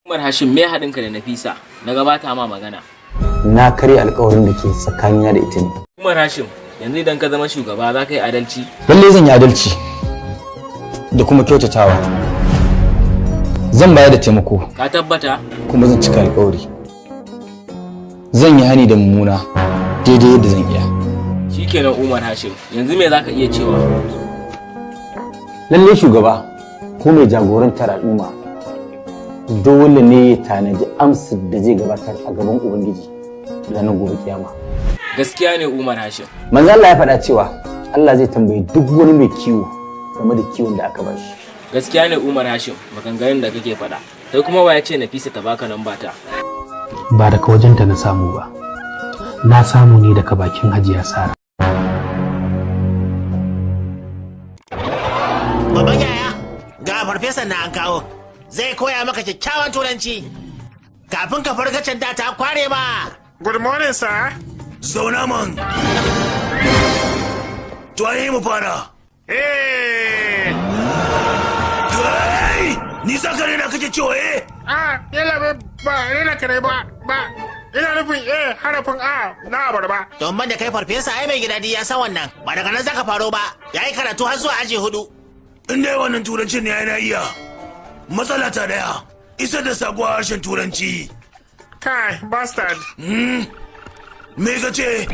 Umar Hashim me haɗinka da Nafisa? Na gabata ma magana. Na karya alƙawarin da ke tsakanina da ita ne. Umar Hashim, yanzu idan ka zama shugaba za ka yi adalci? Lalle zan yi adalci da kuma kyautatawa. Zan bayar da taimako. Ka tabbata? Kuma zan cika alƙawari. Zan yi hani da mummuna daidai yadda zan iya. Shikenan Umar Hashim, yanzu me za ka iya cewa? Lalle shugaba ko mai jagorantar al'umma dole ne ya tanaji amsar da zai gabatar a gaban Ubangiji ranar gobe kiyama. Gaskiya ne Umar Hashim. Manzo Allah ya faɗa cewa Allah zai tambayi duk wani mai kiwo game da kiwon da aka bashi. Gaskiya ne Umar Hashim, maganganun da kake faɗa. Sai kuma wa ya ce Nafisa ta baka nan bata? Ba daga wajenta na samu ba. Na samu ne daga bakin Hajiya Sara. Baban yaya, ga farfesan na an kawo. Zai koya maka kyakkyawan turanci. Kafin ka farka can da ta kware ba. Good morning, sir. Zauna man. To ayi mu fara. Kai! Ni sa kare na kake cewa Yalla ba rena kare ba. Ina nufin harafin A na abarba. Don ban da kai farfesa ai mai gidadi ya san wannan. Ba daga nan zaka faro ba. Yayi karatu har zuwa aji 4. In dai wannan turancin ne yana iya. Matsala ta daya. Isar da sako a harshen turanci. Kai, bastard. Me ka ce?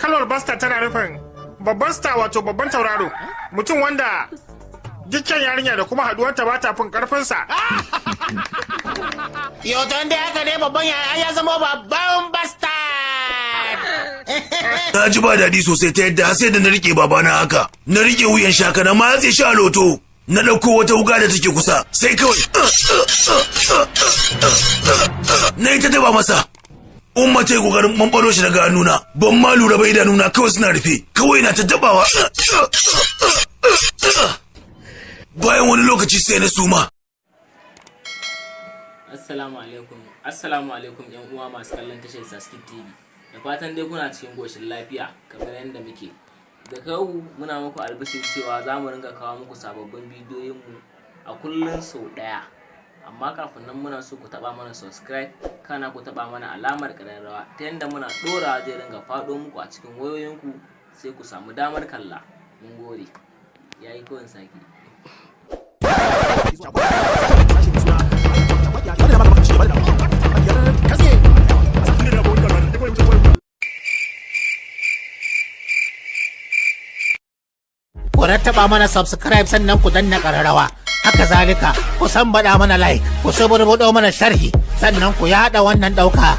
Kalmar bastard tana nufin babban star wato babban tauraro. Mutum wanda dukkan yarinya da kuma haduwarta ba ta fin karfinsa. Yau don da haka ne babban ya zama babban bastard. Na ji ba daɗi sosai ta yadda sai da na rike babana haka. Na rike wuyan shaka na matse shi a loto. Na ɗauko wata wuga da take kusa sai kawai na yi ta daba masa. Umma ta yi ƙoƙarin ɓanɓaro shi daga hannuna. Ban ma lura ba idanuna kawai suna rufe. Kawai na ta dabawa. Bayan wani lokaci sai na suma. Assalamu alaikum yan uwa masu kallon tashar Saskit TV. Da fatan dai kuna cikin goshin lafiya kamar yadda muke. Da kawo muna muku albishir cewa za mu ringa kawo muku sababbin bidiyoyinmu a kullum sau ɗaya. Amma kafin nan muna so ku taɓa mana subscribe, kana ku taɓa mana alamar ƙararrawa ta yadda muna ɗora zai ringa faɗo muku a cikin wayoyinku sai ku samu damar kalla. Mun gode. Yayi kawai saki. Ku rattaba mana subscribe sannan ku danna ƙararrawa. Haka zalika ku san baɗa mana like, ku saburbuɗo mana sharhi sannan ku yaɗa wannan ɗauka.